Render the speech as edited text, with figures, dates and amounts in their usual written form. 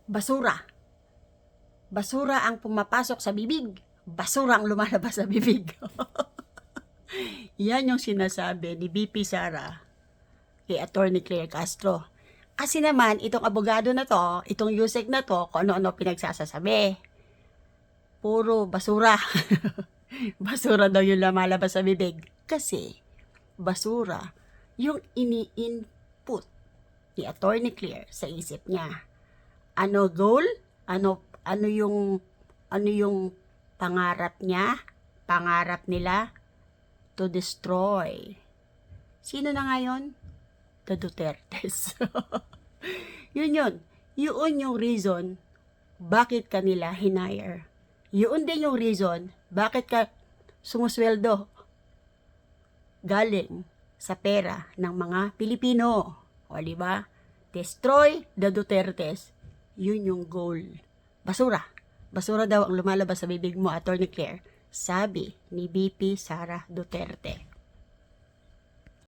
Basura. Basura ang pumapasok sa bibig. Basura ang lumalabas sa bibig. Yan yung sinasabi ni BP Sara kay Attorney Claire Castro. Kasi naman, itong abogado na to, itong Yusek na to, kung ano-ano pinagsasasabi. Puro basura. Basura daw yung lumalabas sa bibig. Kasi, basura yung ini-input ni Attorney Claire sa isip niya. Ano goal? Ano yung pangarap niya? Pangarap nila? To destroy. Sino na ngayon? The Dutertes. Yun. Yun yung reason bakit kanila hinire. Yun din yung reason bakit ka sumusweldo galing sa pera ng mga Pilipino. O, diba? Destroy the Dutertes. Yun yung goal. Basura. Basura daw ang lumalabas sa bibig mo, Attorney Claire. Sabi ni BP Sara Duterte.